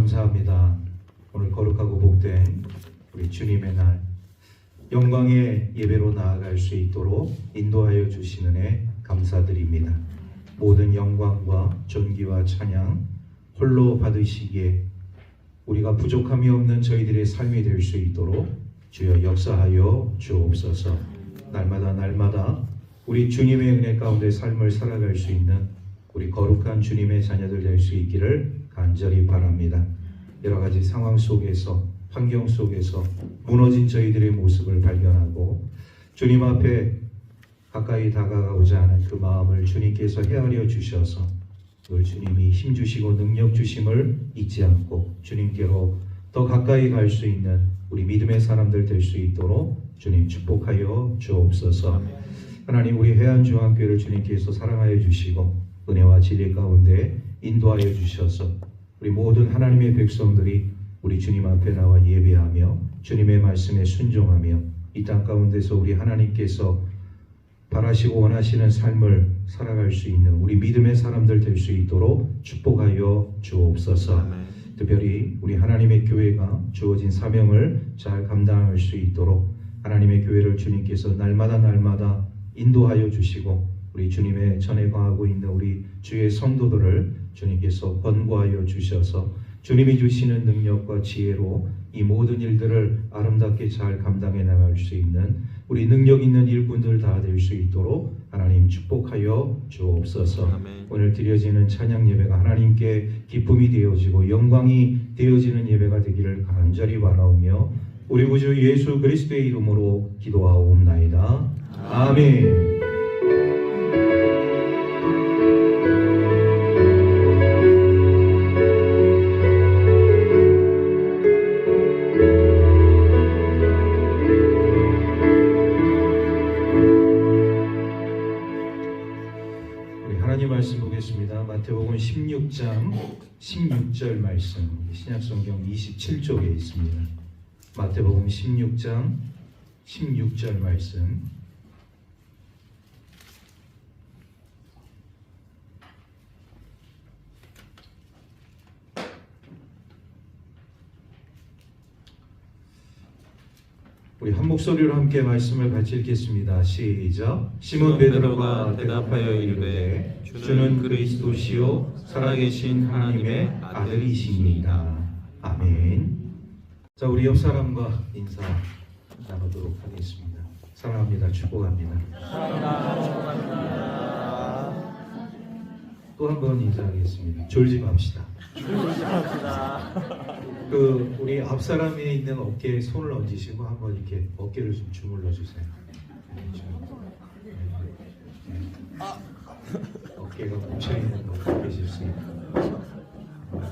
감사합니다. 오늘 거룩하고 복된 우리 주님의 날 영광의 예배로 나아갈 수 있도록 인도하여 주시는 애 감사드립니다. 모든 영광과 존귀와 찬양 홀로 받으시기에 우리가 부족함이 없는 저희들의 삶이 될 수 있도록 주여 역사하여 주옵소서. 날마다 우리 주님의 은혜 가운데 삶을 살아갈 수 있는 우리 거룩한 주님의 자녀들 될 수 있기를 간절히 바랍니다. 여러 가지 상황 속에서, 환경 속에서 무너진 저희들의 모습을 발견하고 주님 앞에 가까이 다가가고자 하는 그 마음을 주님께서 헤아려 주셔서 늘 주님이 힘주시고 능력 주심을 잊지 않고 주님께로 더 가까이 갈 수 있는 우리 믿음의 사람들 될 수 있도록 주님 축복하여 주옵소서. 하나님, 우리 해안중앙교회를 주님께서 사랑하여 주시고 은혜와 진리 가운데 인도하여 주셔서 우리 모든 하나님의 백성들이 우리 주님 앞에 나와 예배하며 주님의 말씀에 순종하며 이 땅 가운데서 우리 하나님께서 바라시고 원하시는 삶을 살아갈 수 있는 우리 믿음의 사람들 될 수 있도록 축복하여 주옵소서. 아멘. 특별히 우리 하나님의 교회가 주어진 사명을 잘 감당할 수 있도록 하나님의 교회를 주님께서 날마다 인도하여 주시고 우리 주님의 전에 거하고 있는 우리 주의 성도들을 주님께서 권고하여 주셔서 주님이 주시는 능력과 지혜로 이 모든 일들을 아름답게 잘 감당해 나갈 수 있는 우리 능력 있는 일꾼들 다 될 수 있도록 하나님 축복하여 주옵소서. 아멘. 오늘 드려지는 찬양 예배가 하나님께 기쁨이 되어지고 영광이 되어지는 예배가 되기를 간절히 바라오며 우리 구주 예수 그리스도의 이름으로 기도하옵나이다. 아멘. 말씀 보겠습니다. 마태복음 16장 16절 말씀, 신약성경 27쪽에 있습니다. 마태복음 16장 16절 말씀. 우리 한 목소리로 함께 말씀을 같이 읽겠습니다. 시작. 시몬 베드로가 대답하여 이르되 주는 그리스도시요 살아계신 하나님의 아들이십니다. 아멘. 자, 우리 옆 사람과 인사 나누도록 하겠습니다. 사랑합니다. 축복합니다. 또 한 번 인사하겠습니다. 졸지 맙시다. 우리 앞 사람에 있는 어깨에 손을 얹으시고 한번 이렇게 어깨를 좀 주물러 주세요. 어깨가 뭉쳐 있는 거 계실 수 있고.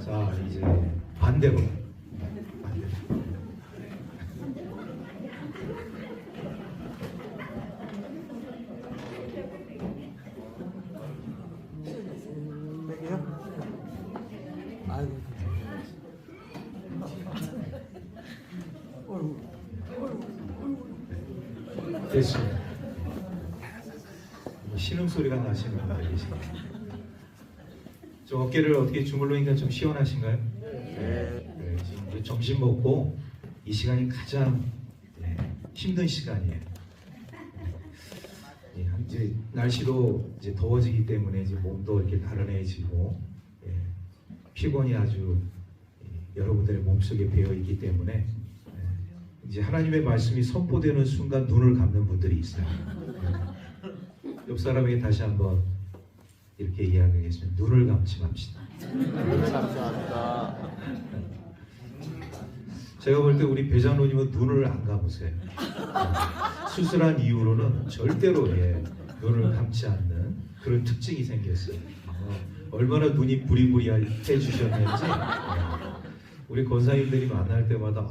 자, 이제 반대로. 됐습니다. 신음소리가 나시는 분들 계십니다. 좀 어깨를 어떻게 주물러니까 좀 시원하신가요? 네. 지금 점심 먹고 이 시간이 가장 힘든 시간이에요. 이제 날씨도 이제 더워지기 때문에 이제 몸도 이렇게 나른해지고 피곤이 아주 여러분들의 몸속에 배어 있기 때문에 이제 하나님의 말씀이 선포되는 순간 눈을 감는 분들이 있어요. 옆 사람에게 다시 한번 이렇게 이야기하겠습니다. 눈을 감지 맙시다. 감사합니다. 제가 볼 때 우리 배장로님은 눈을 안 감으세요. 수술한 이후로는 절대로 눈을 감지 않는 그런 특징이 생겼어요. 얼마나 눈이 부리부리해 주셨는지 우리 권사님들이 만날 때마다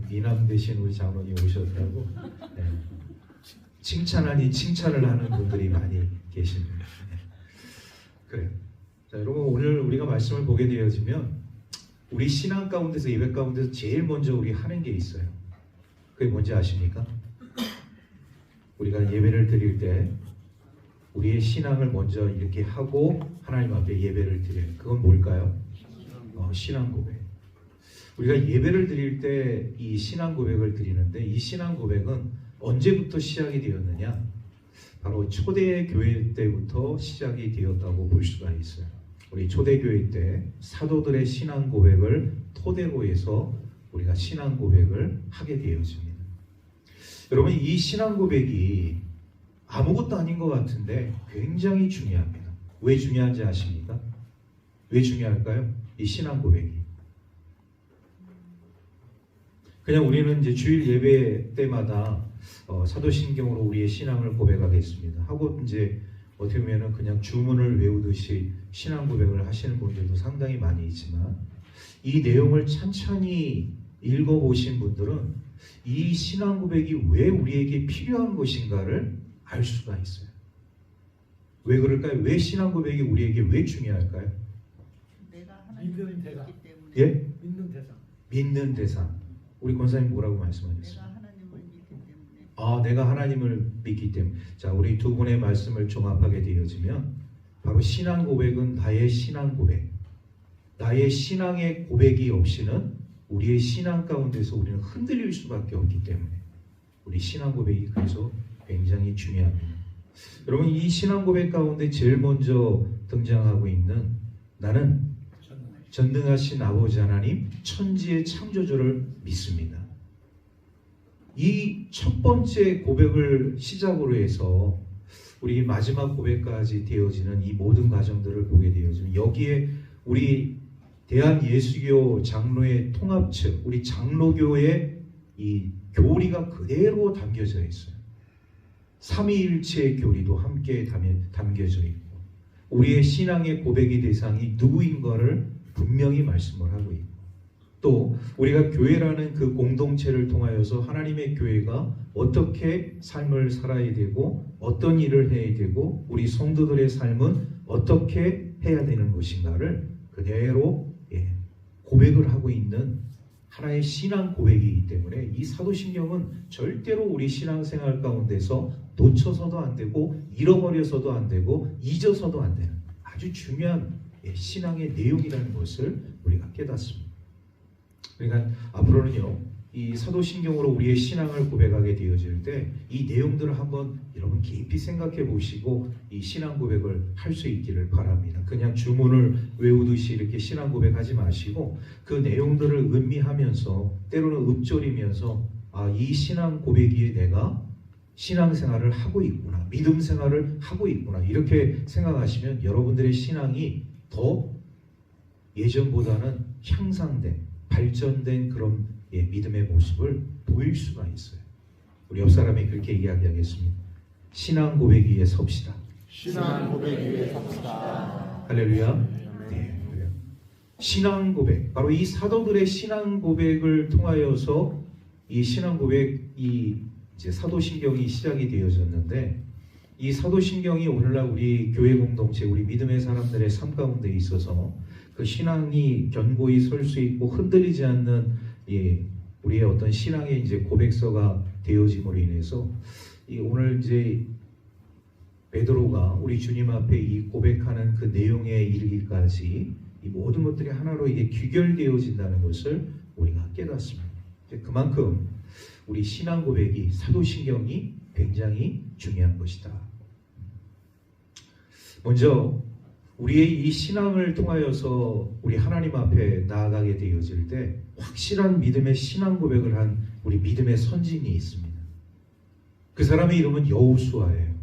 미남 되신 우리 장로님 오셨다고 칭찬 아닌 칭찬을 하는 분들이 많이 계십니다. 그래요. 자, 여러분, 오늘 우리가 말씀을 보게 되어지면 우리 신앙 가운데서, 예배 가운데서 제일 먼저 우리 하는 게 있어요. 그게 뭔지 아십니까? 우리가 예배를 드릴 때 우리의 신앙을 먼저 이렇게 하고 하나님 앞에 예배를 드려요. 그건 뭘까요? 신앙 고백. 우리가 예배를 드릴 때 이 신앙 고백을 드리는데 이 신앙 고백은 언제부터 시작이 되었느냐? 바로 초대교회 때부터 시작이 되었다고 볼 수가 있어요. 우리 초대교회 때 사도들의 신앙 고백을 토대로 해서 우리가 신앙 고백을 하게 되어집니다. 여러분, 이 신앙 고백이 아무것도 아닌 것 같은데 굉장히 중요합니다. 왜 중요한지 아십니까? 왜 중요할까요? 이 신앙 고백이. 그냥 우리는 이제 주일 예배 때마다 사도신경으로 우리의 신앙을 고백하겠습니다. 하고 이제 어떻게 보면은 그냥 주문을 외우듯이 신앙 고백을 하시는 분들도 상당히 많이 있지만 이 내용을 찬찬히 읽어보신 분들은 이 신앙 고백이 왜 우리에게 필요한 것인가를 알 수가 있어요. 왜 그럴까요? 왜 신앙 고백이 우리에게 왜 중요할까요? 내가 하나님을 믿기 때문에. 예? 믿는 대상. 믿는 대상. 우리 권사님 뭐라고 말씀하셨어요? 내가 하나님을 믿기 때문에. 내가 하나님을 믿기 때문에. 자, 우리 두 분의 말씀을 종합하게 되어지면 바로 신앙 고백은 나의 신앙 고백. 나의 신앙의 고백이 없이는 우리의 신앙 가운데서 우리는 흔들릴 수밖에 없기 때문에 우리 신앙 고백이 그래서 굉장히 중요합니다. 여러분, 이 신앙 고백 가운데 제일 먼저 등장하고 있는 나는 전능하신 아버지 하나님 천지의 창조주를 믿습니다. 이 첫 번째 고백을 시작으로 해서 우리 마지막 고백까지 되어지는 이 모든 과정들을 보게 되어지면 여기에 우리 대한예수교 장로의 통합측, 우리 장로교의 이 교리가 그대로 담겨져 있어요. 삼위일체의 교리도 함께 담겨져 있고 우리의 신앙의 고백의 대상이 누구인가를 분명히 말씀을 하고 있고 또 우리가 교회라는 그 공동체를 통하여서 하나님의 교회가 어떻게 삶을 살아야 되고 어떤 일을 해야 되고 우리 성도들의 삶은 어떻게 해야 되는 것인가를 그대로 고백을 하고 있는 하나의 신앙 고백이기 때문에 이 사도신경은 절대로 우리 신앙생활 가운데서 놓쳐서도 안 되고 잃어버려서도 안 되고 잊어서도 안 되는 아주 중요한 신앙의 내용이라는 것을 우리가 깨닫습니다. 그러니까 앞으로는요, 이 사도신경으로 우리의 신앙을 고백하게 되어질 때 이 내용들을 한번 여러분 깊이 생각해 보시고 이 신앙 고백을 할 수 있기를 바랍니다. 그냥 주문을 외우듯이 이렇게 신앙 고백하지 마시고 그 내용들을 음미하면서 때로는 읊조리면서 이 신앙 고백기에 내가 신앙생활을 하고 있구나, 믿음 생활을 하고 있구나 이렇게 생각하시면 여러분들의 신앙이 더 예전보다는 향상된 발전된 그런 믿음의 모습을 보일 수가 있어요. 우리 옆 사람이 그렇게 이야기하겠습니다. 신앙 고백 위에 섭시다. 신앙 고백 위에 섭시다. 할렐루야. 네, 그래요. 신앙 고백, 바로 이 사도들의 신앙 고백을 통하여서 이 신앙 고백이 이제 사도신경이 시작이 되어졌는데 이 사도신경이 오늘날 우리 교회 공동체, 우리 믿음의 사람들의 삶 가운데 있어서 그 신앙이 견고히 설 수 있고 흔들리지 않는 우리의 어떤 신앙의 이제 고백서가 되어짐으로 인해서 오늘 이제 베드로가 우리 주님 앞에 이 고백하는 그 내용에 이르기까지 이 모든 것들이 하나로 이게 귀결되어진다는 것을 우리가 깨닫습니다. 그만큼 우리 신앙 고백이 사도신경이 굉장히 중요한 것이다. 먼저 우리의 이 신앙을 통하여서 우리 하나님 앞에 나아가게 되어질 때 확실한 믿음의 신앙 고백을 한 우리 믿음의 선진이 있습니다. 그 사람의 이름은 여호수아예요.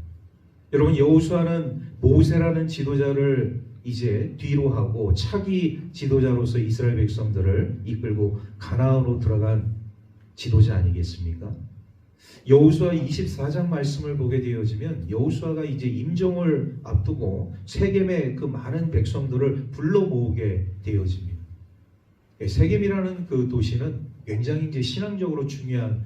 여러분, 여호수아는 모세라는 지도자를 이제 뒤로 하고 차기 지도자로서 이스라엘 백성들을 이끌고 가나안으로 들어간 지도자 아니겠습니까? 여호수아 24장 말씀을 보게 되어지면 여호수아가 이제 임종을 앞두고 세겜의 그 많은 백성들을 불러 모으게 되어집니다. 세겜이라는 그 도시는 굉장히 이제 신앙적으로 중요한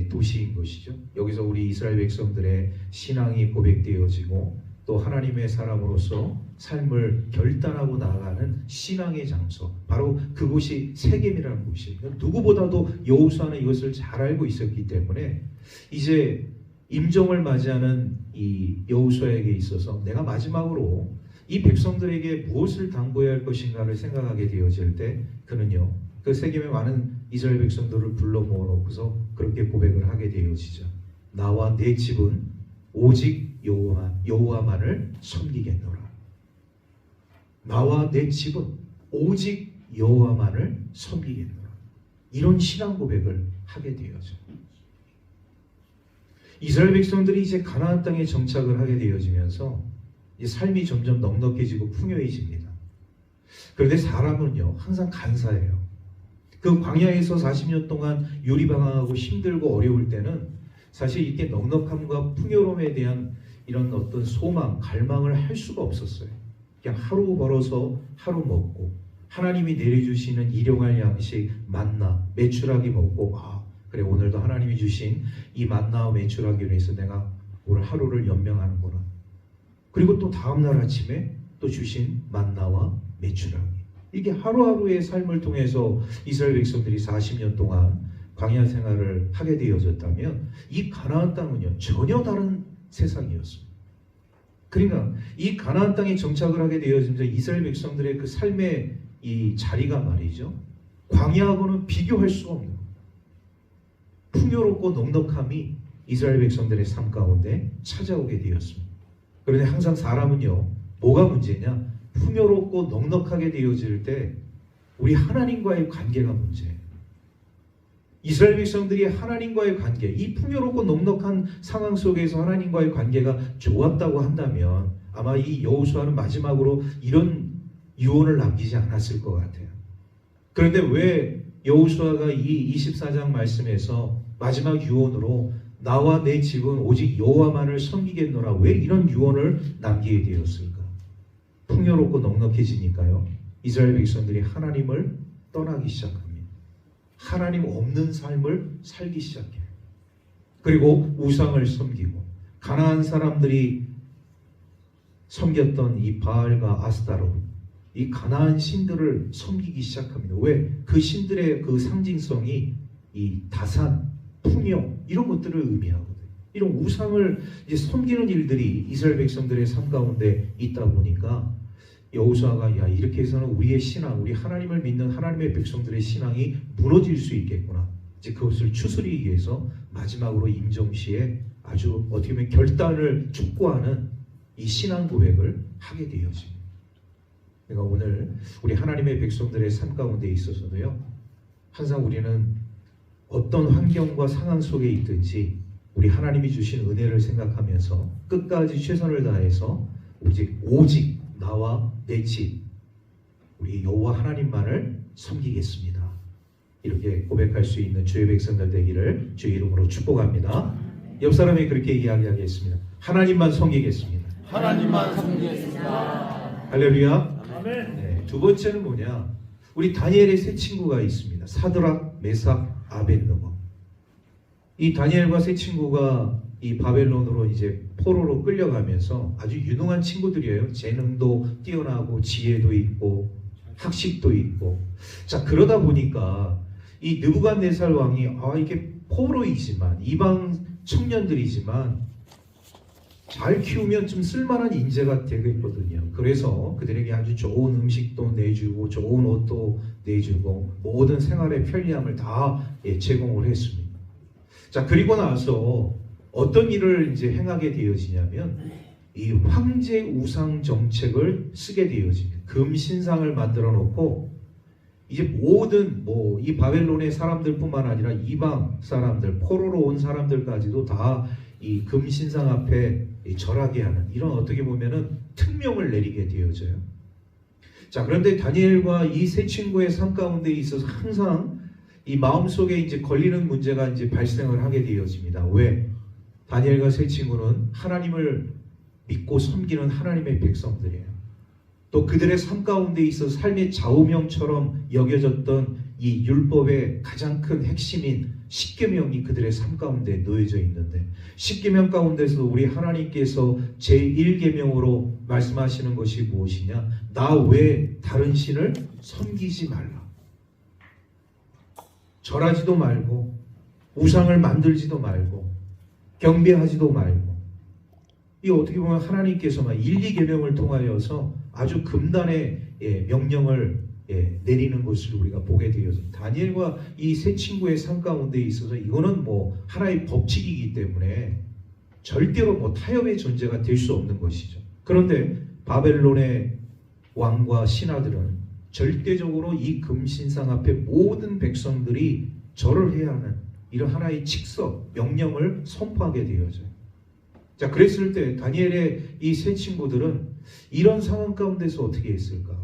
도시인 것이죠. 여기서 우리 이스라엘 백성들의 신앙이 고백되어지고 또 하나님의 사람으로서 삶을 결단하고 나아가는 신앙의 장소, 바로 그곳이 세겜이라는 곳이에요. 누구보다도 여호수아는 이것을 잘 알고 있었기 때문에 이제 임종을 맞이하는 이 여호수아에게 있어서 내가 마지막으로 이 백성들에게 무엇을 당부해야 할 것인가를 생각하게 되어질 때 그는요 그 세겜의 많은 이스라엘 백성들을 불러 모아놓고서 그렇게 고백을 하게 되어지죠. 나와 내 집은 오직 여호와만을 섬기겠노라. 나와 내 집은 오직 여호와만을 섬기겠노라. 이런 신앙 고백을 하게 되어져. 이스라엘 백성들이 이제 가나안 땅에 정착을 하게 되어지면서 이 삶이 점점 넉넉해지고 풍요해집니다. 그런데 사람은요 항상 간사해요. 그 광야에서 40년 동안 요리방황하고 힘들고 어려울 때는 사실 이렇게 넉넉함과 풍요로움에 대한 이런 어떤 소망, 갈망을 할 수가 없었어요. 그냥 하루 벌어서 하루 먹고 하나님이 내려주시는 일용할 양식 만나 메추라기 먹고 그래 오늘도 하나님이 주신 이 만나와 메추라기로 해서 내가 오늘 하루를 연명하는구나. 그리고 또 다음날 아침에 또 주신 만나와 메추라기. 이게 하루하루의 삶을 통해서 이스라엘 백성들이 40년 동안 광야 생활을 하게 되어졌다면 이 가나안 땅은요 전혀 다른 세상이었습니다. 그러니까 이 가나안 땅에 정착을 하게 되어지면서 이스라엘 백성들의 그 삶의 이 자리가 말이죠 광야하고는 비교할 수가 없는 거예요. 풍요롭고 넉넉함이 이스라엘 백성들의 삶 가운데 찾아오게 되었습니다. 그런데 항상 사람은요 뭐가 문제냐, 풍요롭고 넉넉하게 되어질 때 우리 하나님과의 관계가 문제예요. 이스라엘 백성들이 하나님과의 관계, 이 풍요롭고 넉넉한 상황 속에서 하나님과의 관계가 좋았다고 한다면 아마 이 여호수아는 마지막으로 이런 유언을 남기지 않았을 것 같아요. 그런데 왜 여호수아가 이 24장 말씀에서 마지막 유언으로 나와 내 집은 오직 여호와만을 섬기겠노라, 왜 이런 유언을 남기게 되었을까? 풍요롭고 넉넉해지니까요 이스라엘 백성들이 하나님을 떠나기 시작합니다. 하나님 없는 삶을 살기 시작해요. 그리고 우상을 섬기고 가나안 사람들이 섬겼던 이 바알과 아스타롯, 이 가나안 신들을 섬기기 시작합니다. 왜? 그 신들의 그 상징성이 이 다산, 풍요 이런 것들을 의미하거든요. 이런 우상을 이제 섬기는 일들이 이스라엘 백성들의 삶 가운데 있다 보니까 여호수아가 야 이렇게 해서는 우리의 신앙, 우리 하나님을 믿는 하나님의 백성들의 신앙이 무너질 수 있겠구나. 이제 그것을 추스리기 위해서 마지막으로 임종시에 아주 어떻게 보면 결단을 촉구하는 이 신앙 고백을 하게 되어집니다. 그러니까 오늘 우리 하나님의 백성들의 삶 가운데 있어서도요 항상 우리는 어떤 환경과 상황 속에 있든지 우리 하나님이 주신 은혜를 생각하면서 끝까지 최선을 다해서 오직 나와 내 집, 우리 여호와 하나님만을 섬기겠습니다. 이렇게 고백할 수 있는 주의 백성들 되기를 주의 이름으로 축복합니다. 옆 사람이 그렇게 이야기하겠습니다. 하나님만 섬기겠습니다. 하나님만 섬기겠습니다. 할렐루야. 아멘. 네, 두 번째는 뭐냐? 우리 다니엘의 세 친구가 있습니다. 사드락, 메삭, 아벳느고. 이 다니엘과 세 친구가 이 바벨론으로 이제 포로로 끌려가면서 아주 유능한 친구들이에요. 재능도 뛰어나고 지혜도 있고 학식도 있고. 자, 그러다 보니까 이 느부갓네살 왕이 이게 포로이지만 이방 청년들이지만 잘 키우면 좀 쓸만한 인재가 되겠거든요. 그래서 그들에게 아주 좋은 음식도 내주고 좋은 옷도 내주고 모든 생활의 편리함을 다 제공을 했습니다. 자, 그리고 나서 어떤 일을 이제 행하게 되어지냐면 이 황제 우상 정책을 쓰게 되어집니다. 금 신상을 만들어 놓고 이제 모든 이 바벨론의 사람들뿐만 아니라 이방 사람들, 포로로 온 사람들까지도 다 이 금 신상 앞에 절하게 하는 이런 어떻게 보면은 특명을 내리게 되어져요. 자, 그런데 다니엘과 이 세 친구의 삶 가운데 있어서 항상 이 마음속에 이제 걸리는 문제가 이제 발생을 하게 되어집니다. 왜? 다니엘과 세 친구는 하나님을 믿고 섬기는 하나님의 백성들이에요. 또 그들의 삶 가운데 있어서 삶의 좌우명처럼 여겨졌던 이 율법의 가장 큰 핵심인 십계명이 그들의 삶 가운데 놓여져 있는데, 십계명 가운데서 우리 하나님께서 제1계명으로 말씀하시는 것이 무엇이냐? 나 외에 다른 신을 섬기지 말라. 절하지도 말고 우상을 만들지도 말고 경배하지도 말고. 이 어떻게 보면 하나님께서만 1, 2계명을 통하여서 아주 금단의 명령을 내리는 것을 우리가 보게 되어서 다니엘과 이 세 친구의 삶 가운데 있어서 이거는 뭐 하나의 법칙이기 때문에 절대로 뭐 타협의 존재가 될 수 없는 것이죠. 그런데 바벨론의 왕과 신하들은 절대적으로 이 금신상 앞에 모든 백성들이 절을 해야 하는 이런 하나의 직석, 명령을 선포하게 되어져요. 자, 그랬을 때 다니엘의 이 세 친구들은 이런 상황 가운데서 어떻게 했을까?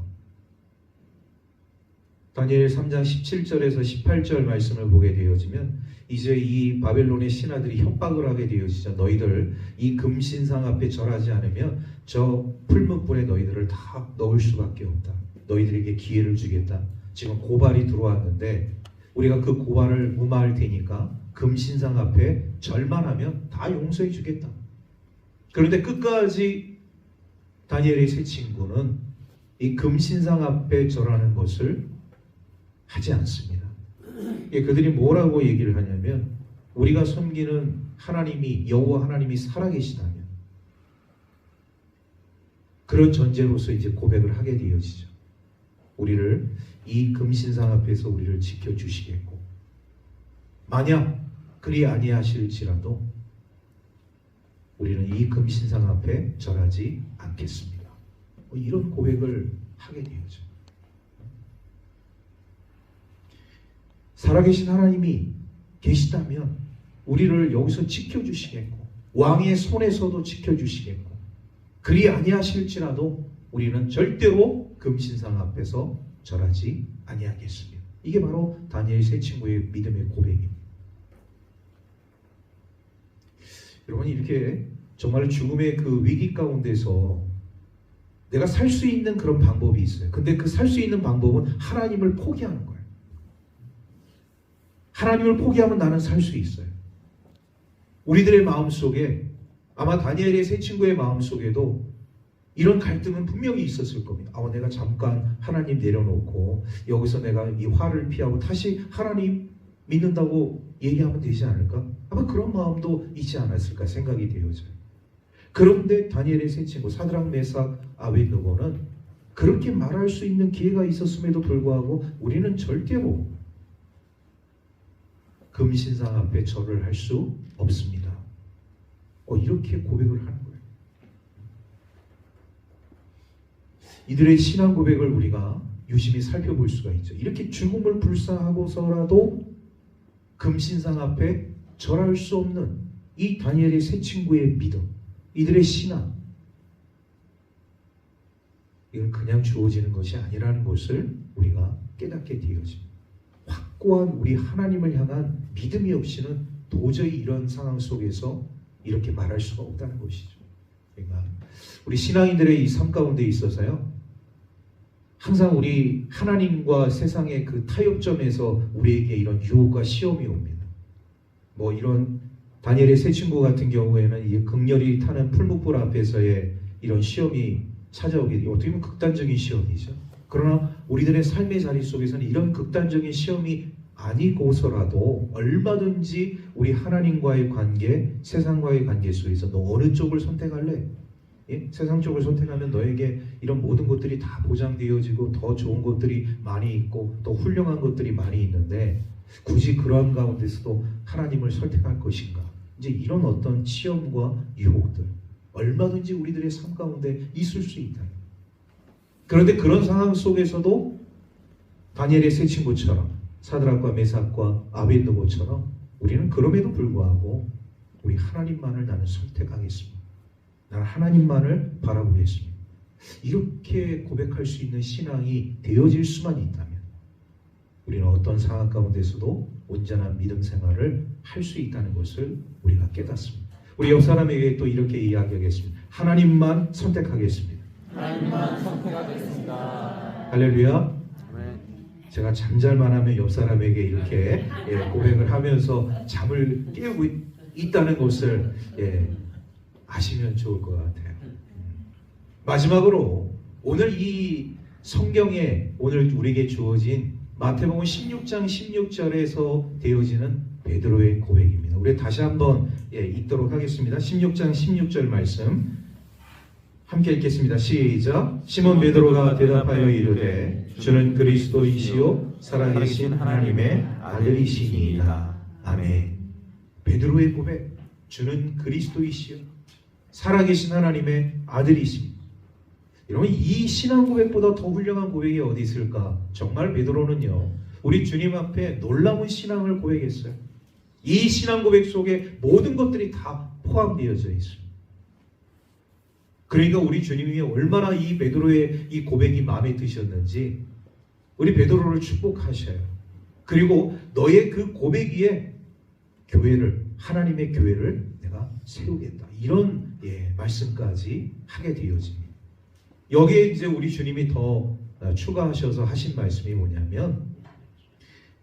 다니엘 3장 17절에서 18절 말씀을 보게 되어지면 이제 이 바벨론의 신하들이 협박을 하게 되어지죠. 너희들 이 금신상 앞에 절하지 않으면 저 풀무불에 너희들을 다 넣을 수밖에 없다. 너희들에게 기회를 주겠다. 지금 고발이 들어왔는데 우리가 그 고발을 무마할 테니까 금신상 앞에 절만 하면 다 용서해 주겠다. 그런데 끝까지 다니엘의 세 친구는 이 금신상 앞에 절하는 것을 하지 않습니다. 그들이 뭐라고 얘기를 하냐면 우리가 섬기는 하나님이 여호와 하나님이 살아계시다면 그런 전제로서 이제 고백을 하게 되어지죠. 우리를 이 금신상 앞에서 우리를 지켜주시겠고 만약 그리 아니하실지라도 우리는 이 금신상 앞에 절하지 않겠습니다. 이런 고백을 하게 되어져. 살아계신 하나님이 계시다면 우리를 여기서 지켜주시겠고 왕의 손에서도 지켜주시겠고 그리 아니하실지라도 우리는 절대로 금신상 앞에서 절하지 아니하겠습니다. 이게 바로 다니엘 세 친구의 믿음의 고백입니다. 여러분 이렇게 정말 죽음의 그 위기 가운데서 내가 살 수 있는 그런 방법이 있어요. 근데 그 살 수 있는 방법은 하나님을 포기하는 거예요. 하나님을 포기하면 나는 살 수 있어요. 우리들의 마음속에 아마 다니엘의 세 친구의 마음속에도 이런 갈등은 분명히 있었을 겁니다. 내가 잠깐 하나님 내려놓고 여기서 내가 이 화를 피하고 다시 하나님 믿는다고 얘기하면 되지 않을까? 아마 그런 마음도 있지 않았을까 생각이 되어져요. 그런데 다니엘의 세 친구 사드락, 메삭, 아벳느고는 그렇게 말할 수 있는 기회가 있었음에도 불구하고 우리는 절대로 금신상 앞에 절을 할 수 없습니다. 이렇게 고백을 하는 거예요. 이들의 신앙 고백을 우리가 유심히 살펴볼 수가 있죠. 이렇게 죽음을 불사하고서라도 금신상 앞에 절할 수 없는 이 다니엘의 세 친구의 믿음, 이들의 신앙, 이건 그냥 주어지는 것이 아니라는 것을 우리가 깨닫게 되어집니다. 확고한 우리 하나님을 향한 믿음이 없이는 도저히 이런 상황 속에서 이렇게 말할 수가 없다는 것이죠. 그러니까 우리 신앙인들의 이 삶 가운데 있어서요, 항상 우리 하나님과 세상의 그 타협점에서 우리에게 이런 유혹과 시험이 옵니다. 뭐 이런 다니엘의 세 친구 같은 경우에는 이 극렬히 타는 풀무불 앞에서의 이런 시험이 찾아오게 돼요. 어떻게 보면 극단적인 시험이죠. 그러나 우리들의 삶의 자리 속에서는 이런 극단적인 시험이 아니고서라도 얼마든지 우리 하나님과의 관계, 세상과의 관계 속에서 너 어느 쪽을 선택할래? 세상 쪽을 선택하면 너에게 이런 모든 것들이 다 보장되어지고 더 좋은 것들이 많이 있고 또 훌륭한 것들이 많이 있는데 굳이 그러한 가운데서도 하나님을 선택할 것인가? 이제 이런 어떤 시험과 유혹들 얼마든지 우리들의 삶 가운데 있을 수 있다. 그런데 그런 상황 속에서도 다니엘의 세 친구처럼 사드락과 메삭과 아벳느고처럼 우리는 그럼에도 불구하고 우리 하나님만을 나는 선택하겠습니다. 나는 하나님만을 바라보겠습니다. 이렇게 고백할 수 있는 신앙이 되어질 수만 있다면 우리는 어떤 상황 가운데서도 온전한 믿음 생활을 할 수 있다는 것을 우리가 깨닫습니다. 우리 옆 사람에게 또 이렇게 이야기하겠습니다. 하나님만 선택하겠습니다. 하나님만 선택하겠습니다. 할렐루야. 제가 잠잘만 하면 옆 사람에게 이렇게 고백을 하면서 잠을 깨우고 있다는 것을 아시면 좋을 것 같아요. 마지막으로 오늘 이 성경에 오늘 우리에게 주어진 마태복음 16장 16절에서 되어지는 베드로의 고백입니다. 우리 다시 한번 읽도록 하겠습니다. 16장 16절 말씀 함께 읽겠습니다. 시작. 시몬 베드로가 대답하여 이르되 주는 그리스도이시요 살아계신 하나님의 아들이시니이다. 아멘. 베드로의 고백. 주는 그리스도이시요 살아계신 하나님의 아들이십니다. 여러분, 이 신앙 고백보다 더 훌륭한 고백이 어디 있을까? 정말 베드로는요, 우리 주님 앞에 놀라운 신앙을 고백했어요. 이 신앙 고백 속에 모든 것들이 다 포함되어져 있습니다. 그러니까 우리 주님이 얼마나 이 베드로의 이 고백이 마음에 드셨는지 우리 베드로를 축복하셔요. 그리고 너의 그 고백 위에 교회를, 하나님의 교회를 내가 세우겠다. 이런 말씀까지 하게 되어집니다. 여기에 이제 우리 주님이 더 추가하셔서 하신 말씀이 뭐냐면,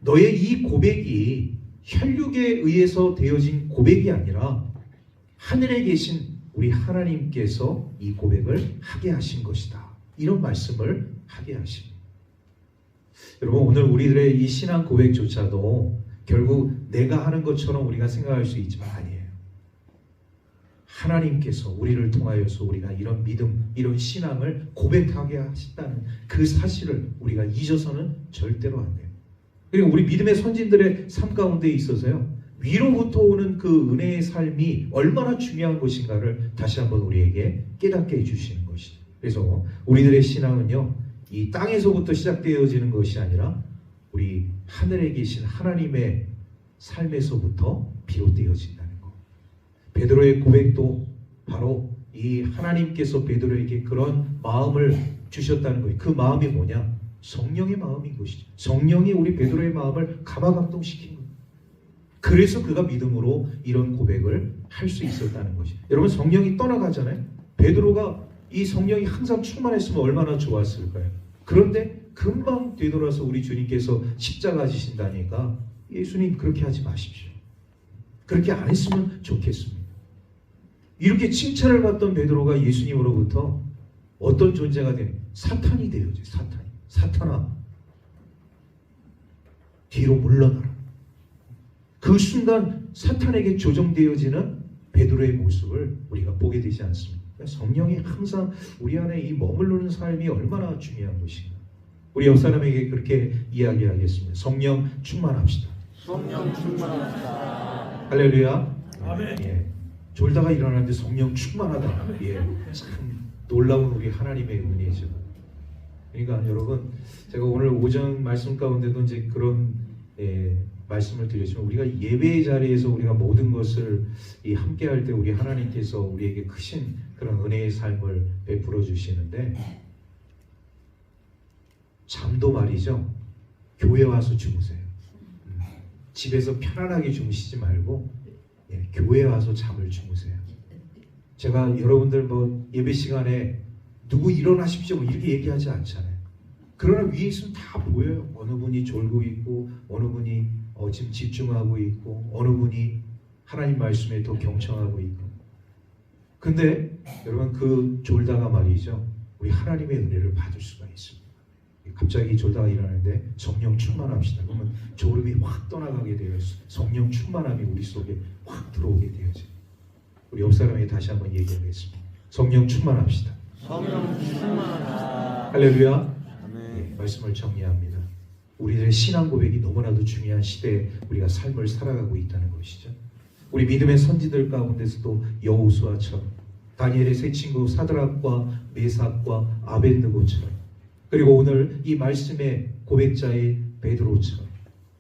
너의 이 고백이 혈육에 의해서 되어진 고백이 아니라 하늘에 계신 우리 하나님께서 이 고백을 하게 하신 것이다. 이런 말씀을 하게 하십니다. 여러분, 오늘 우리들의 이 신앙 고백조차도 결국 내가 하는 것처럼 우리가 생각할 수 있지만 아니에요. 하나님께서 우리를 통하여서 우리가 이런 믿음, 이런 신앙을 고백하게 하셨다는 그 사실을 우리가 잊어서는 절대로 안 돼요. 그리고 우리 믿음의 선진들의 삶 가운데 있어서요, 위로부터 오는 그 은혜의 삶이 얼마나 중요한 것인가를 다시 한번 우리에게 깨닫게 해주시는 것이죠. 그래서 우리들의 신앙은요, 이 땅에서부터 시작되어지는 것이 아니라 우리 하늘에 계신 하나님의 삶에서부터 비롯되어진다는 것. 베드로의 고백도 바로 이 하나님께서 베드로에게 그런 마음을 주셨다는 거예요. 그 마음이 뭐냐? 성령의 마음인 것이죠. 성령이 우리 베드로의 마음을 가마감동시킨 거예요. 그래서 그가 믿음으로 이런 고백을 할 수 있었다는 것이죠. 여러분, 성령이 떠나가잖아요. 베드로가 이 성령이 항상 충만했으면 얼마나 좋았을까요? 그런데 금방 되돌아서 우리 주님께서 십자가 지신다니까 예수님 그렇게 하지 마십시오. 그렇게 안 했으면 좋겠습니다. 이렇게 칭찬을 받던 베드로가 예수님으로부터 어떤 존재가 되는, 사탄이 되어져. 사탄아, 뒤로 물러나라. 그 순간 사탄에게 조정되어지는 베드로의 모습을 우리가 보게 되지 않습니까? 성령이 항상 우리 안에 이 머무르는 삶이 얼마나 중요한 것인가. 우리 옆 사람에게 그렇게 이야기하겠습니다. 성령 충만합시다. 성령 충만합시다. 할렐루야. 아멘. 예. 졸다가 일어나는데 성령 충만하다. 예. 참 놀라운 우리 하나님의 은혜죠. 그러니까 여러분, 제가 오늘 오전 말씀 가운데도 이제 그런 말씀을 드렸지만, 우리가 예배의 자리에서 우리가 모든 것을 이 함께 할 때 우리 하나님께서 우리에게 크신 그런 은혜의 삶을 베풀어 주시는데, 잠도 말이죠, 교회 와서 주무세요. 집에서 편안하게 주무시지 말고 교회 와서 잠을 주무세요. 제가 여러분들 뭐 예배 시간에 누구 일어나십시오 뭐 이렇게 얘기하지 않잖아요. 그러나 위에 있으면 다 보여요. 어느 분이 졸고 있고, 어느 분이 지금 집중하고 있고, 어느 분이 하나님 말씀에 더 경청하고 있고. 근데 여러분, 그 졸다가 말이죠, 우리 하나님의 은혜를 받을 수가 있습니다. 갑자기 졸다가 일어나는데 성령 충만합시다. 그러면 졸음이 확 떠나가게 되어 성령 충만함이 우리 속에 확 들어오게 되어져요. 우리 옆 사람에게 다시 한번 얘기하겠습니다. 성령 충만합시다. 성령 충만합시다. 할렐루야. 말씀을 정리합니다. 우리들의 신앙 고백이 너무나도 중요한 시대에 우리가 삶을 살아가고 있다는 것이죠. 우리 믿음의 선지들 가운데서도 여호수아처럼, 다니엘의 세 친구 사드락과 메삭과 아벳느고처럼, 그리고 오늘 이 말씀의 고백자의 베드로처럼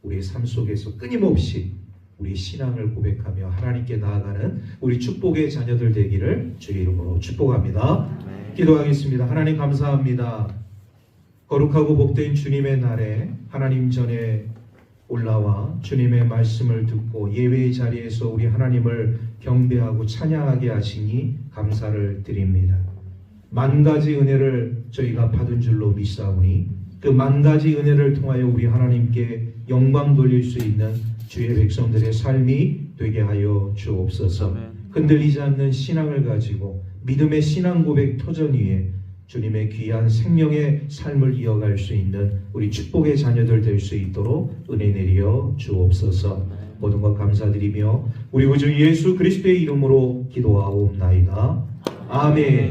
우리의 삶 속에서 끊임없이 우리 신앙을 고백하며 하나님께 나아가는 우리 축복의 자녀들 되기를 주의 이름으로 축복합니다. 기도하겠습니다. 하나님 감사합니다. 거룩하고 복된 주님의 날에 하나님 전에 올라와 주님의 말씀을 듣고 예배의 자리에서 우리 하나님을 경배하고 찬양하게 하시니 감사를 드립니다. 만 가지 은혜를 저희가 받은 줄로 믿사오니 그 만 가지 은혜를 통하여 우리 하나님께 영광 돌릴 수 있는 주의 백성들의 삶이 되게 하여 주옵소서. 흔들리지 않는 신앙을 가지고 믿음의 신앙 고백 터전 위에 주님의 귀한 생명의 삶을 이어갈 수 있는 우리 축복의 자녀들 될 수 있도록 은혜 내려 주옵소서. 모든 것 감사드리며 우리 구주 예수 그리스도의 이름으로 기도하옵나이다. 아멘.